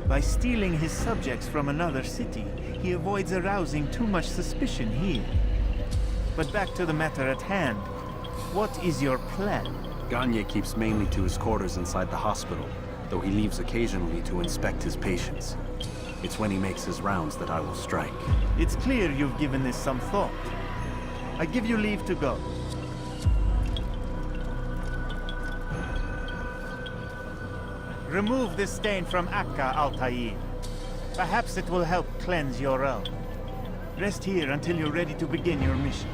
By stealing his subjects from another city, he avoids arousing too much suspicion here. But back to the matter at hand. What is your plan? Gagne keeps mainly to his quarters inside the hospital, though he leaves occasionally to inspect his patients. It's when he makes his rounds that I will strike. It's clear you've given this some thought. I give you leave to go. Remove this stain from Akka, Altair. Perhaps it will help cleanse your realm. Rest here until you're ready to begin your mission.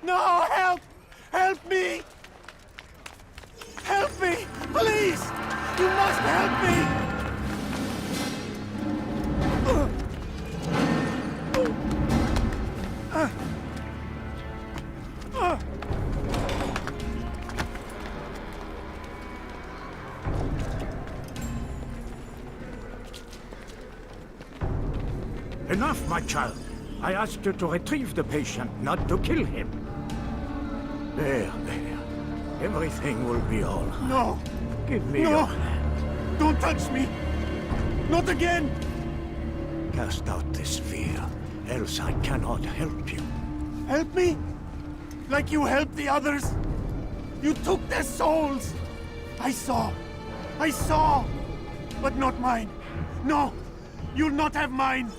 No! Help! Help me! Help me! Please! You must help me! Enough, my child. I asked you to retrieve the patient, not to kill him. There. Everything will be all right. No! Give me No! your hand. Don't touch me! Not again! Cast out this fear, else I cannot help you. Help me? Like you helped the others? You took their souls! I saw! But not mine! No! You'll not have mine!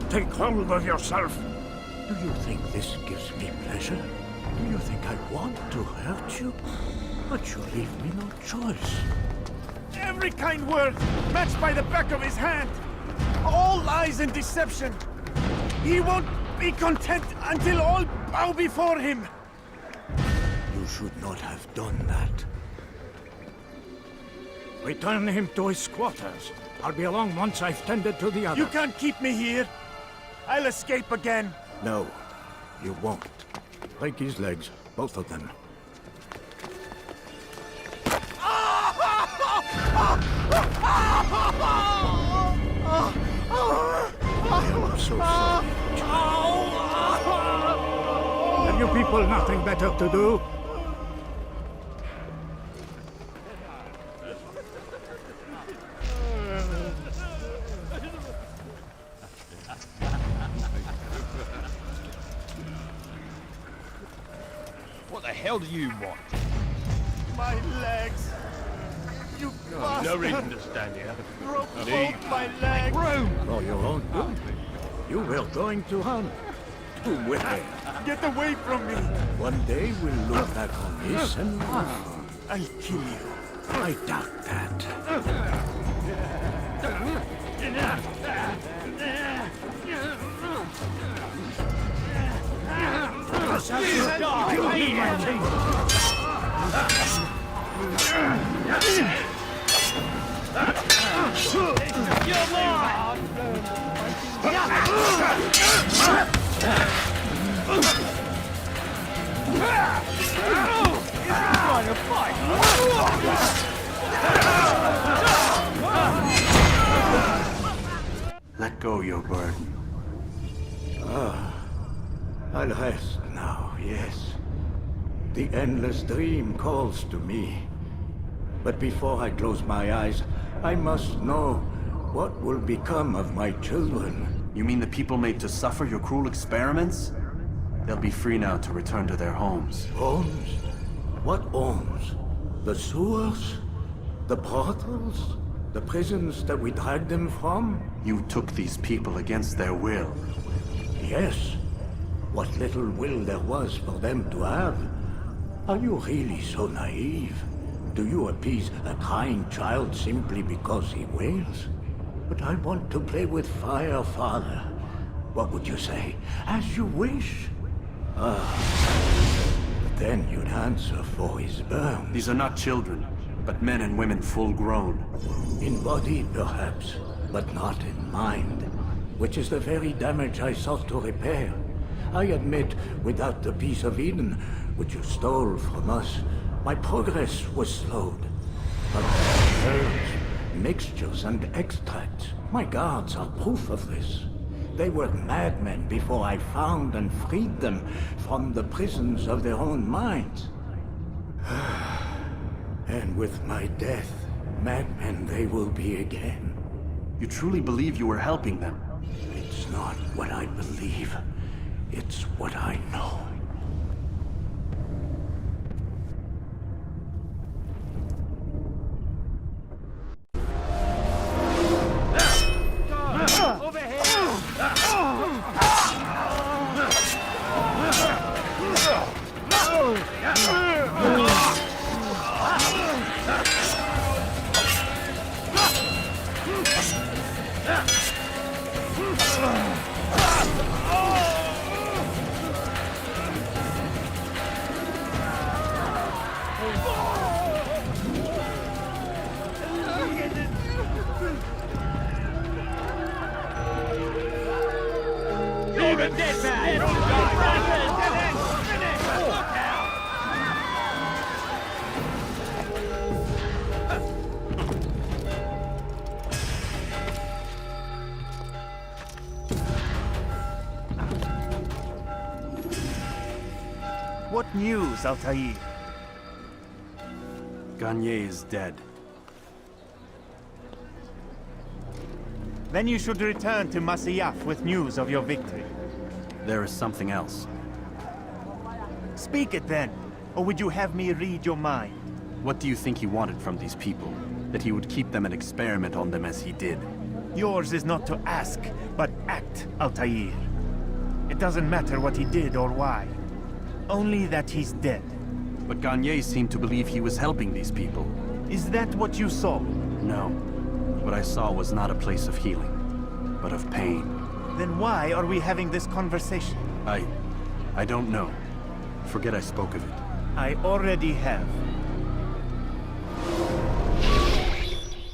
Take hold of yourself. Do you think this gives me pleasure? Do you think I want to hurt you? But you leave me no choice. Every kind word matched by the back of his hand! All lies and deception! He won't be content until all bow before him! You should not have done that. Return him to his quarters. I'll be along once I've tended to the other. You can't keep me here! I'll escape again! No, you won't. Break his legs, both of them. I am so sorry. Have you people nothing better to do? What the hell do you want? My legs! You bastard! No reason to stand here. Broke Leave. both my legs! For your own good. You were going to hunt. To where? Get away from me! One day we'll look back on this and laugh. I'll kill you. I doubt that. Let go your burden. I'll rest now, yes. The endless dream calls to me. But before I close my eyes, I must know what will become of my children. You mean the people made to suffer your cruel experiments? They'll be free now to return to their homes. Homes? What homes? The sewers? The brothels? The prisons that we dragged them from? You took these people against their will. Yes. What little will there was for them to have. Are you really so naive? Do you appease a crying child simply because he wails? But I want to play with fire, Father. What would you say? As you wish. But then you'd answer for his burn. These are not children, but men and women full grown. In body, perhaps, but not in mind. Which is the very damage I sought to repair. I admit, without the piece of Eden, which you stole from us, my progress was slowed. But herbs, mixtures, and extracts, my guards are proof of this. They were madmen before I found and freed them from the prisons of their own minds. And with my death, madmen they will be again. You truly believe you were helping them? It's not what I believe. It's what I know. What news, Altair? Garnier is dead. Then you should return to Masyaf with news of your victory. There is something else. Speak it then, or would you have me read your mind? What do you think he wanted from these people? That he would keep them and experiment on them as he did? Yours is not to ask, but act, Altair. It doesn't matter what he did or why. Only that he's dead. But Garnier seemed to believe he was helping these people. Is that what you saw? No. What I saw was not a place of healing, but of pain. Then why are we having this conversation? I don't know. Forget I spoke of it. I already have.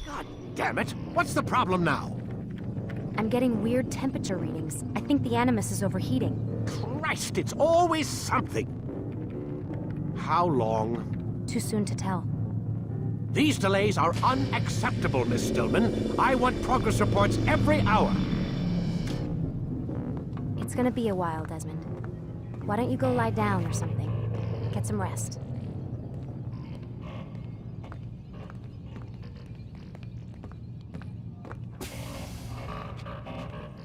God damn it! What's the problem now? I'm getting weird temperature readings. I think the Animus is overheating. Christ, it's always something! How long? Too soon to tell. These delays are unacceptable, Miss Stillman. I want progress reports every hour. It's gonna be a while, Desmond. Why don't you go lie down or something? Get some rest.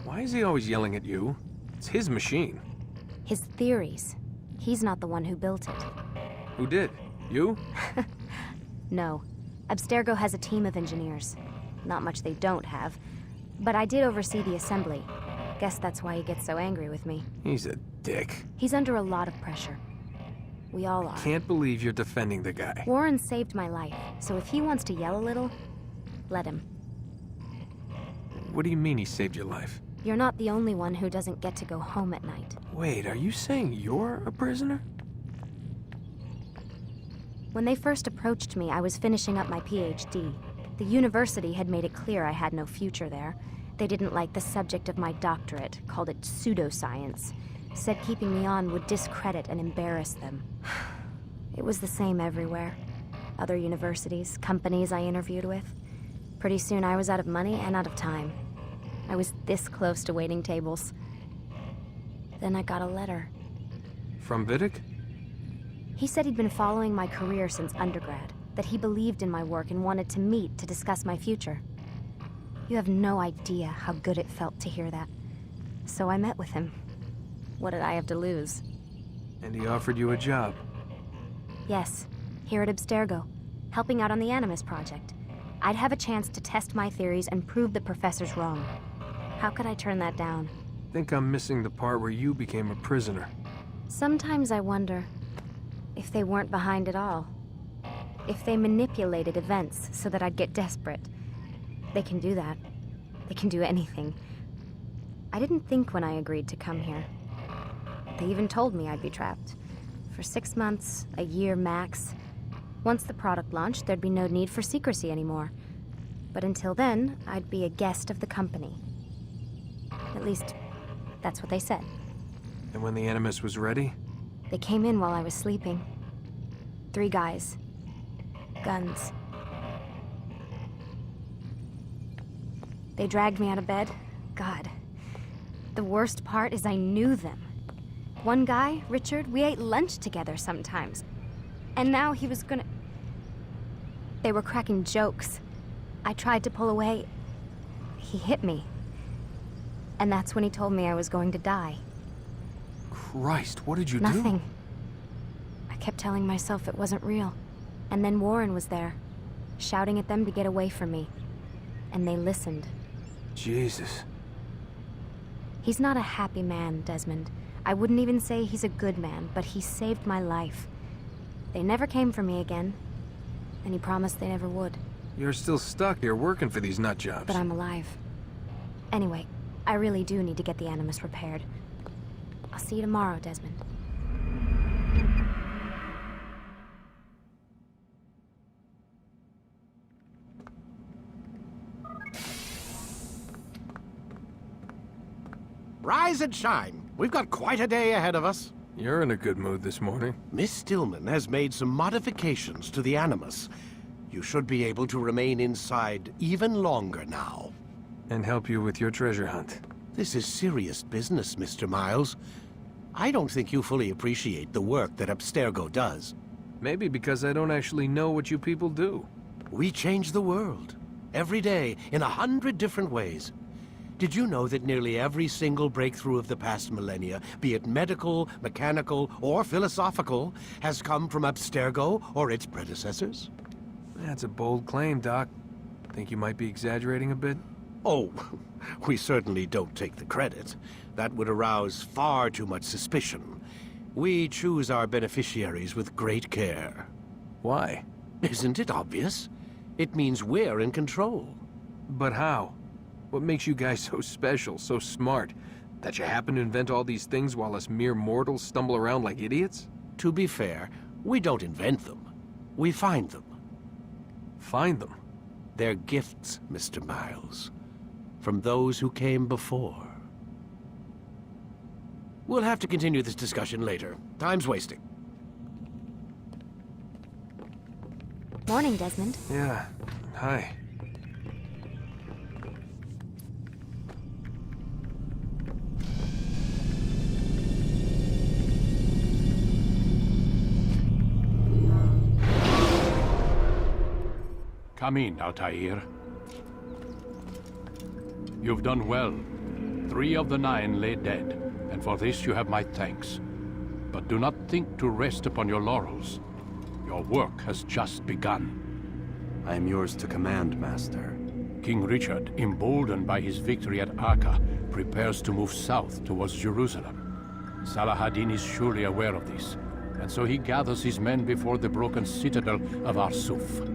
Why is he always yelling at you? It's his machine. His theories. He's not the one who built it. Who did? You? No. Abstergo has a team of engineers. Not much they don't have. But I did oversee the assembly. Guess that's why he gets so angry with me. He's a dick. He's under a lot of pressure. We all are. Can't believe you're defending the guy. Warren saved my life, so if he wants to yell a little, let him. What do you mean he saved your life? You're not the only one who doesn't get to go home at night. Wait, are you saying you're a prisoner? When they first approached me, I was finishing up my PhD. The university had made it clear I had no future there. They didn't like the subject of my doctorate, called it pseudoscience. Said keeping me on would discredit and embarrass them. It was the same everywhere. Other universities, companies I interviewed with. Pretty soon I was out of money and out of time. I was this close to waiting tables. Then I got a letter. From Vidic? He said he'd been following my career since undergrad, that he believed in my work and wanted to meet to discuss my future. You have no idea how good it felt to hear that. So I met with him. What did I have to lose? And he offered you a job. Yes, here at Abstergo, helping out on the Animus project. I'd have a chance to test my theories and prove the professor's wrong. How could I turn that down? Think I'm missing the part where you became a prisoner. Sometimes I wonder if they weren't behind it all. If they manipulated events so that I'd get desperate. They can do that. They can do anything. I didn't think when I agreed to come here. They even told me I'd be trapped. For 6 months, a year max. Once the product launched, there'd be no need for secrecy anymore. But until then, I'd be a guest of the company. At least, that's what they said. And when the Animus was ready? They came in while I was sleeping. 3 guys. Guns. They dragged me out of bed. God. The worst part is I knew them. One guy, Richard, we ate lunch together sometimes. And now he was gonna... They were cracking jokes. I tried to pull away. He hit me. And that's when he told me I was going to die. Christ, what did you do? Nothing. I kept telling myself it wasn't real. And then Warren was there, shouting at them to get away from me. And they listened. Jesus. He's not a happy man, Desmond. I wouldn't even say he's a good man, but he saved my life. They never came for me again, and he promised they never would. You're still stuck here working for these nut jobs. But I'm alive. Anyway, I really do need to get the Animus repaired. I'll see you tomorrow, Desmond. Rise and shine. We've got quite a day ahead of us. You're in a good mood this morning. Miss Stillman has made some modifications to the Animus. You should be able to remain inside even longer now. And help you with your treasure hunt. This is serious business, Mr. Miles. I don't think you fully appreciate the work that Abstergo does. Maybe because I don't actually know what you people do. We change the world. Every day, in 100 different ways. Did you know that nearly every single breakthrough of the past millennia, be it medical, mechanical, or philosophical, has come from Abstergo or its predecessors? That's a bold claim, Doc. Think you might be exaggerating a bit? Oh, we certainly don't take the credit. That would arouse far too much suspicion. We choose our beneficiaries with great care. Why? Isn't it obvious? It means we're in control. But how? What makes you guys so special, so smart? That you happen to invent all these things while us mere mortals stumble around like idiots? To be fair, we don't invent them. We find them. Find them? They're gifts, Mr. Miles. From those who came before. We'll have to continue this discussion later. Time's wasting. Morning, Desmond. Yeah. Hi. Come in, Altair. You've done well. 3 of the 9 lay dead, and for this you have my thanks. But do not think to rest upon your laurels. Your work has just begun. I am yours to command, Master. King Richard, emboldened by his victory at Acre, prepares to move south towards Jerusalem. Salah-ad-Din is surely aware of this, and so he gathers his men before the broken citadel of Arsuf.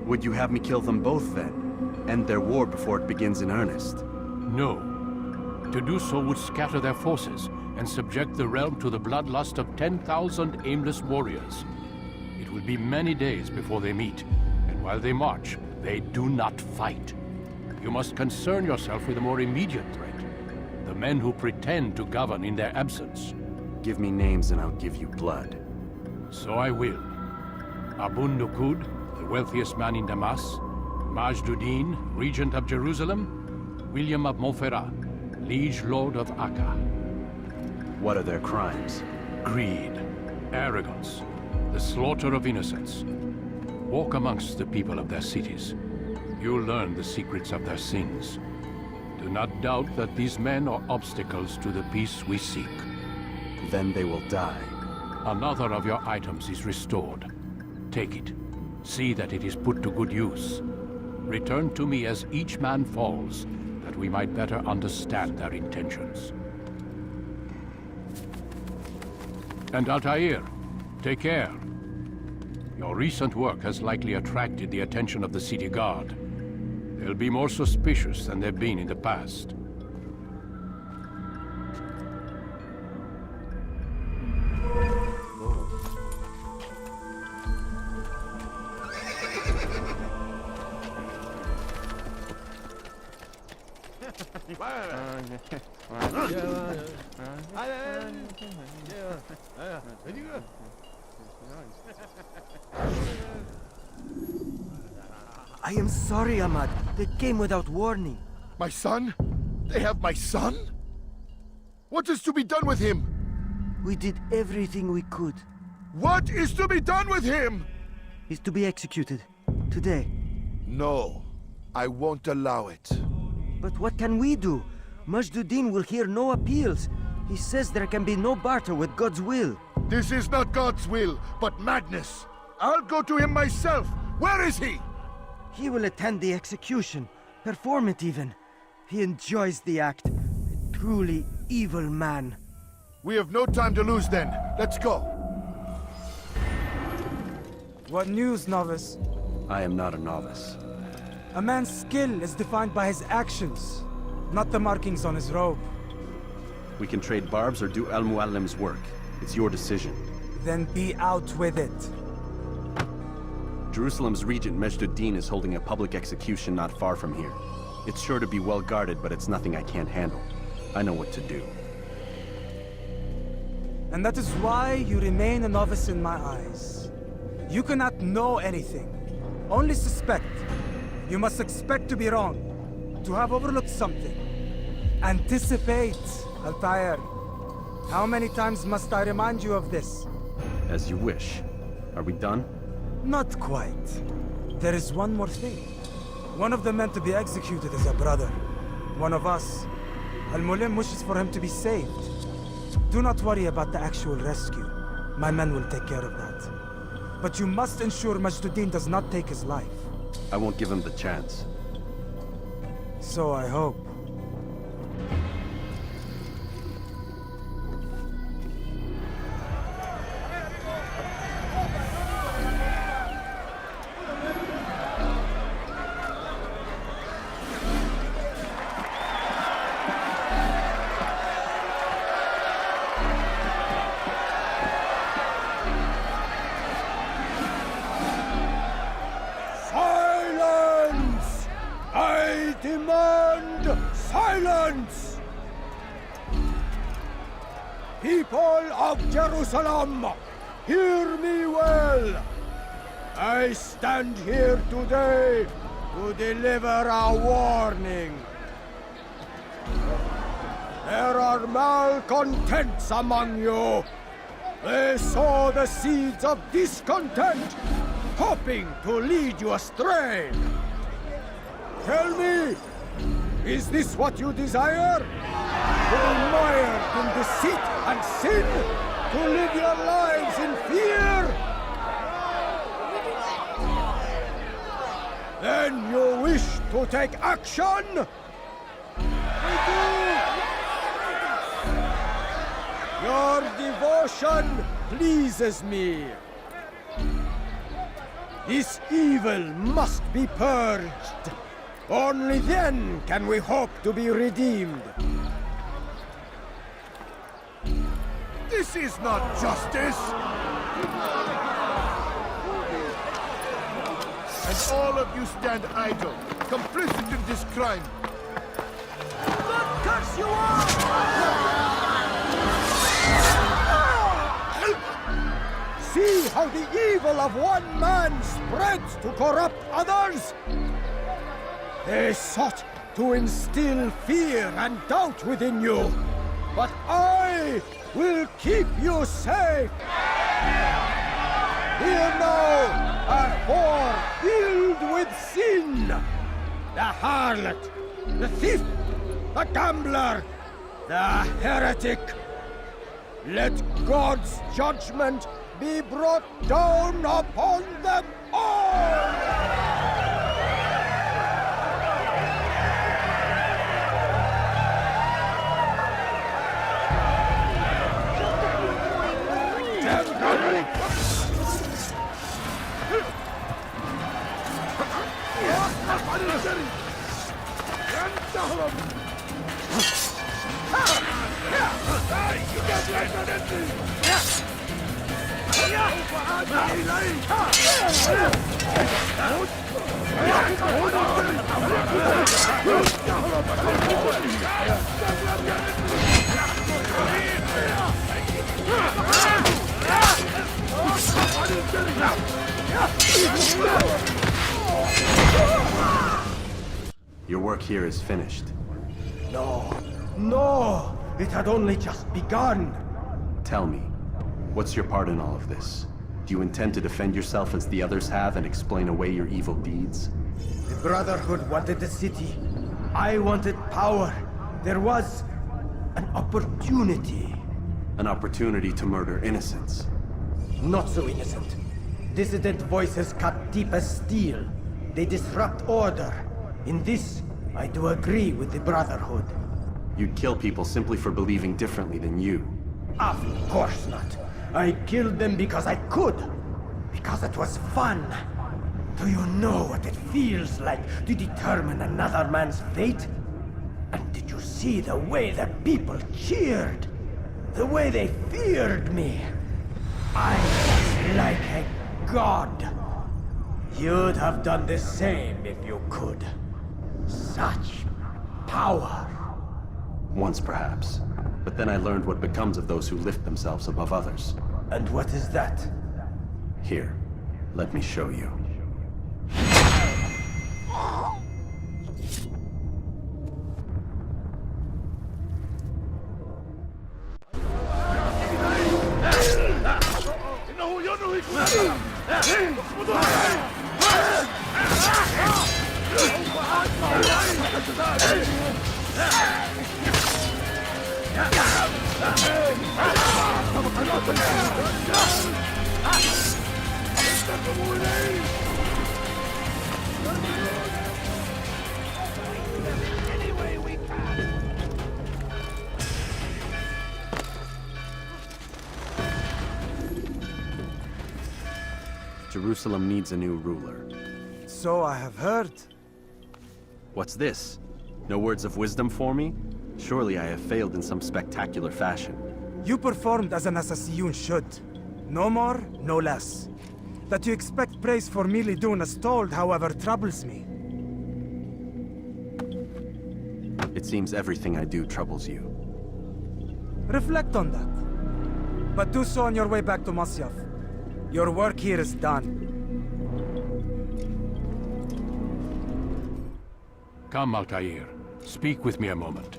Would you have me kill them both, then? End their war before it begins in earnest? No. To do so would scatter their forces and subject the realm to the bloodlust of 10,000 aimless warriors. It will be many days before they meet, and while they march, they do not fight. You must concern yourself with a more immediate threat. The men who pretend to govern in their absence. Give me names and I'll give you blood. So I will. Abun Nukud, the wealthiest man in Damas, Majduddin, regent of Jerusalem, William of Montferrat, liege lord of Acre. What are their crimes? Greed, arrogance, the slaughter of innocents. Walk amongst the people of their cities. You'll learn the secrets of their sins. Do not doubt that these men are obstacles to the peace we seek. Then they will die. Another of your items is restored. Take it. See that it is put to good use. Return to me as each man falls, that we might better understand their intentions. And Altair, take care. Your recent work has likely attracted the attention of the city guard. They'll be more suspicious than they've been in the past. I am sorry, Ahmad. They came without warning. My son? They have my son? What is to be done with him? We did everything we could. What is to be done with him? He's to be executed. Today. No, I won't allow it. But what can we do? Majduddin will hear no appeals. He says there can be no barter with God's will. This is not God's will, but madness. I'll go to him myself. Where is he? He will attend the execution. Perform it even. He enjoys the act. A truly evil man. We have no time to lose then. Let's go. What news, novice? I am not a novice. A man's skill is defined by his actions, not the markings on his robe. We can trade barbs or do Al-Muallim's work. It's your decision. Then be out with it. Jerusalem's regent Majduddin is holding a public execution not far from here. It's sure to be well guarded, but it's nothing I can't handle. I know what to do. And that is why you remain a novice in my eyes. You cannot know anything, only suspect. You must expect to be wrong, to have overlooked something. Anticipate, Altair. How many times must I remind you of this? As you wish. Are we done? Not quite. There is one more thing. One of the men to be executed is a brother. One of us. Al-Mulim wishes for him to be saved. Do not worry about the actual rescue. My men will take care of that. But you must ensure Majduddin does not take his life. I won't give him the chance. So I hope. Silence! I demand silence! People of Jerusalem, hear me well! I stand here today to deliver a warning. There are malcontents among you. They sow the seeds of discontent, hoping to lead you astray. Tell me, is this what you desire? To be mired in deceit and sin? To live your lives in fear? Then you wish to take action? We do! Your devotion pleases me. This evil must be purged. Only then can we hope to be redeemed. This is not justice! And all of you stand idle, complicit in this crime. God curse you all! See how the evil of one man spreads to corrupt others? They sought to instill fear and doubt within you, but I will keep you safe. Here now are four filled with sin. The harlot, the thief, the gambler, the heretic. Let God's judgment be brought down upon them all! Your work here is finished. No, no! It had only just begun. Tell me, what's your part in all of this? Do you intend to defend yourself as the others have and explain away your evil deeds? The Brotherhood wanted the city. I wanted power. There was an opportunity. An opportunity to murder innocents. Not so innocent. Dissident voices cut deep as steel. They disrupt order. In this, I do agree with the Brotherhood. You'd kill people simply for believing differently than you. Of course not. I killed them because I could. Because it was fun. Do you know what it feels like to determine another man's fate? And did you see the way the people cheered? The way they feared me? I was like a god. You'd have done the same if you could. Such power. Once perhaps. But then I learned what becomes of those who lift themselves above others. And what is that? Here, let me show you. Jerusalem needs a new ruler. So I have heard. What's this? No words of wisdom for me? Surely I have failed in some spectacular fashion. You performed as an assassin should. No more, no less. That you expect praise for merely doing as told, however, troubles me. It seems everything I do troubles you. Reflect on that. But do so on your way back to Masyaf. Your work here is done. Come, Altair. Speak with me a moment.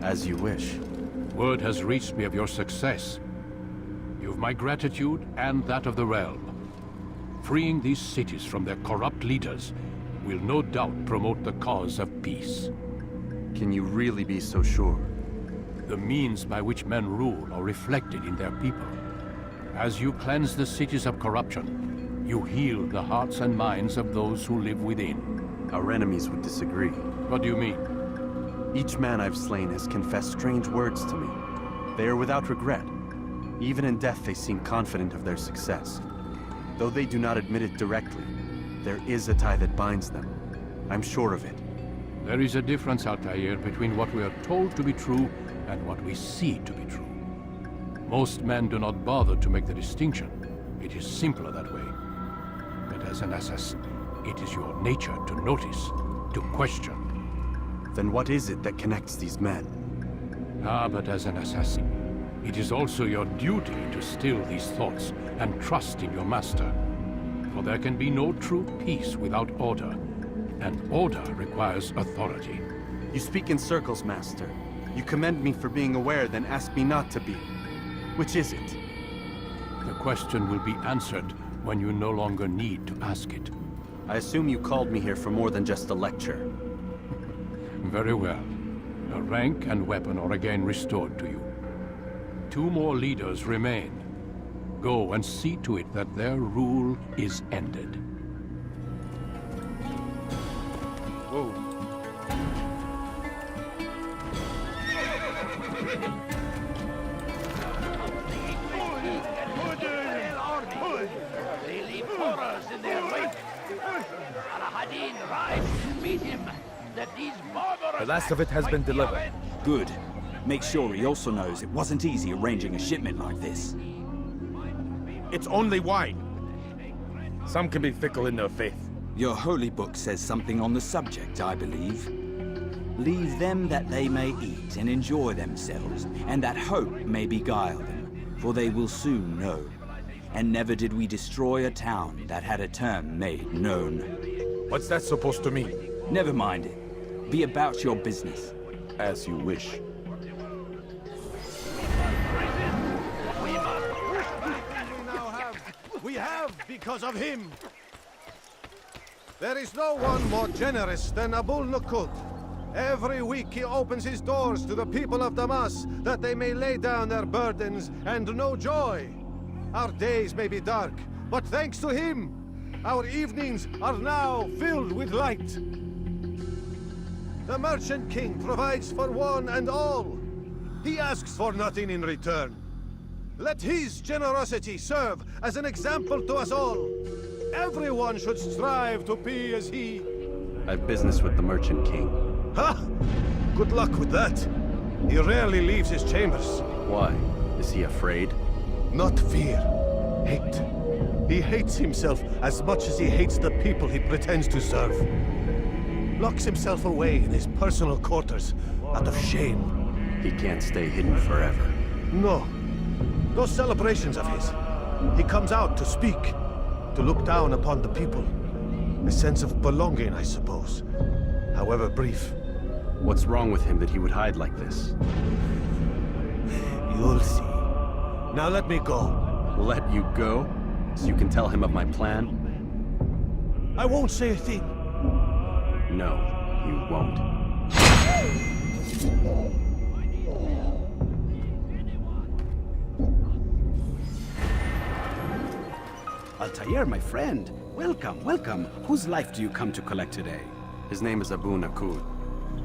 As you wish. Word has reached me of your success. You've my gratitude and that of the realm. Freeing these cities from their corrupt leaders will no doubt promote the cause of peace. Can you really be so sure? The means by which men rule are reflected in their people. As you cleanse the cities of corruption, you heal the hearts and minds of those who live within. Our enemies would disagree. What do you mean? Each man I've slain has confessed strange words to me. They are without regret. Even in death they seem confident of their success. Though they do not admit it directly, there is a tie that binds them. I'm sure of it. There is a difference, Altair, between what we are told to be true and what we see to be true. Most men do not bother to make the distinction. It is simpler that way. But as an assassin, it is your nature to notice, to question. Then what is it that connects these men? But as an assassin, it is also your duty to still these thoughts and trust in your master. For there can be no true peace without order, and order requires authority. You speak in circles, Master. You commend me for being aware, then ask me not to be. Which is it? The question will be answered when you no longer need to ask it. I assume you called me here for more than just a lecture. Very well. A rank and weapon are again restored to you. 2 more leaders remain. Go and see to it that their rule is ended. Whoa. They leave horrors in their wake. Al-Hadin rides to meet him. That these barbarous The last of it has been delivered. Good. Make sure he also knows it wasn't easy arranging a shipment like this. It's only wine. Some can be fickle in their faith. Your holy book says something on the subject, I believe. Leave them that they may eat and enjoy themselves, and that hope may beguile them, for they will soon know. And never did we destroy a town that had a term made known. What's that supposed to mean? Never mind it. Be about your business. As you wish. We have because of him. There is no one more generous than Abul Nukud. Every week he opens his doors to the people of Damas, that they may lay down their burdens and know joy. Our days may be dark, but thanks to him, our evenings are now filled with light. The Merchant King provides for one and all. He asks for nothing in return. Let his generosity serve as an example to us all. Everyone should strive to be as he. I have business with the Merchant King. Ha! Good luck with that. He rarely leaves his chambers. Why? Is he afraid? Not fear. Hate. He hates himself as much as he hates the people he pretends to serve. Locks himself away in his personal quarters out of shame. He can't stay hidden forever. No. Those celebrations of his. He comes out to speak, to look down upon the people. A sense of belonging, I suppose. However brief. What's wrong with him that he would hide like this? You'll see. Now let me go. Let you go? So you can tell him of my plan? I won't say a thing. No, you won't. Altair, my friend. Welcome, welcome. Whose life do you come to collect today? His name is Abu Nukud.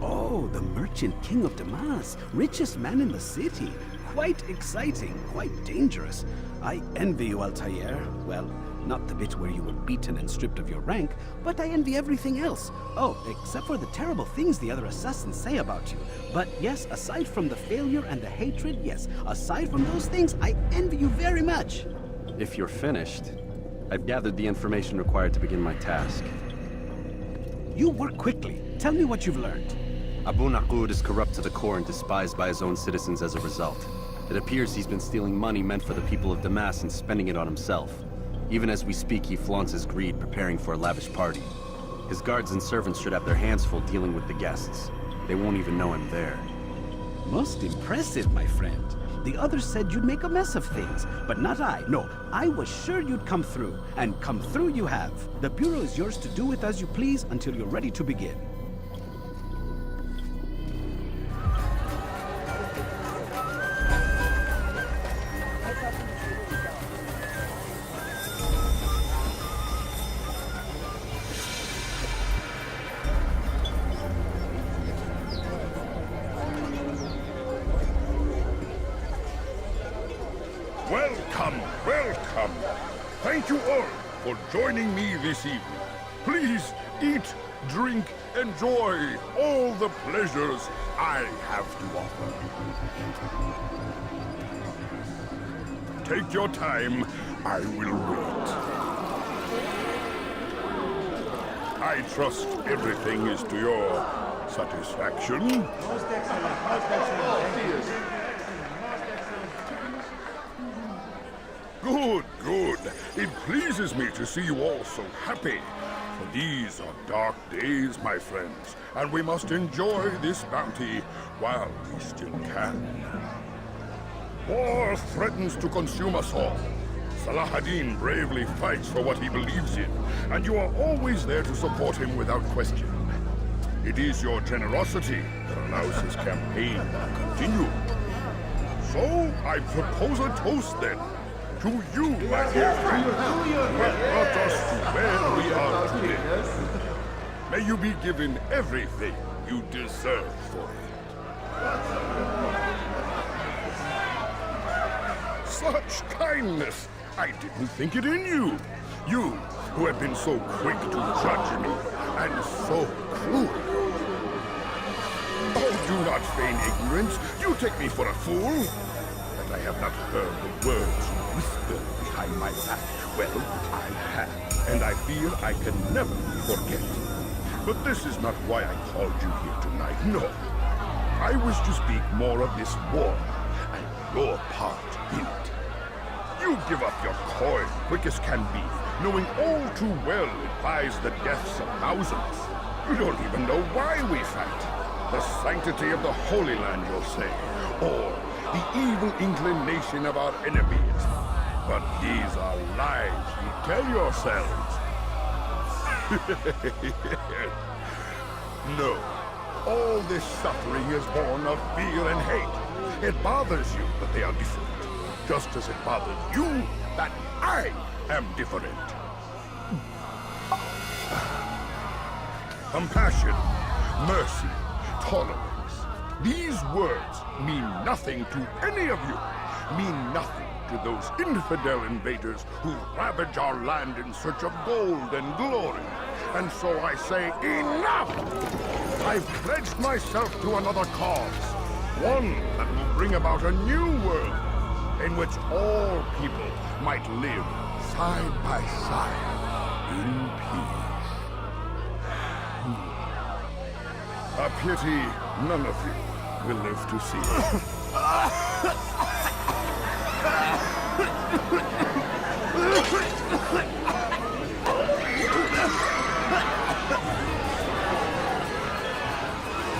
Oh, the Merchant King of Damas. Richest man in the city. Quite exciting, quite dangerous. I envy you, Altair. Well, not the bit where you were beaten and stripped of your rank, but I envy everything else. Oh, except for the terrible things the other assassins say about you. But yes, aside from the failure and the hatred, yes, aside from those things, I envy you very much. If you're finished, I've gathered the information required to begin my task. You work quickly. Tell me what you've learned. Abu Nukud is corrupt to the core and despised by his own citizens as a result. It appears he's been stealing money meant for the people of Damas and spending it on himself. Even as we speak, he flaunts his greed, preparing for a lavish party. His guards and servants should have their hands full dealing with the guests. They won't even know I'm there. Most impressive, my friend. The others said you'd make a mess of things, but not I. No, I was sure you'd come through, and come through you have. The Bureau is yours to do with as you please until you're ready to begin. Welcome, welcome. Thank you all for joining me this evening. Please eat, drink, enjoy all the pleasures I have to offer. Take your time. I will wait. I trust everything is to your satisfaction. Most excellent. Most excellent. Good, good. It pleases me to see you all so happy. For these are dark days, my friends, and we must enjoy this bounty while we still can. War threatens to consume us all. Salah ad-Din bravely fights for what he believes in, and you are always there to support him without question. It is your generosity that allows his campaign to continue. So, I propose a toast then. To you, my dear friend, who have brought us to where we are today. May you be given everything you deserve for it. Such kindness! I didn't think it in you. You, who have been so quick to judge me, and so cruel. Oh, do not feign ignorance. You take me for a fool. I have not heard the words you whisper behind my back. Well, I have, and I fear I can never forget. But this is not why I called you here tonight, no. I wish to speak more of this war, and your part in it. You give up your coin quick as can be, knowing all too well it buys the deaths of thousands. You don't even know why we fight. The sanctity of the Holy Land, you'll say, or the evil inclination of our enemies. But these are lies you tell yourselves. No. All this suffering is born of fear and hate. It bothers you that they are different, just as it bothers you that I am different. Compassion, mercy, tolerance. These words mean nothing to any of you. Mean nothing to those infidel invaders who ravage our land in search of gold and glory. And so I say, enough! I've pledged myself to another cause. One that will bring about a new world in which all people might live side by side in peace. A pity none of you will live to see it.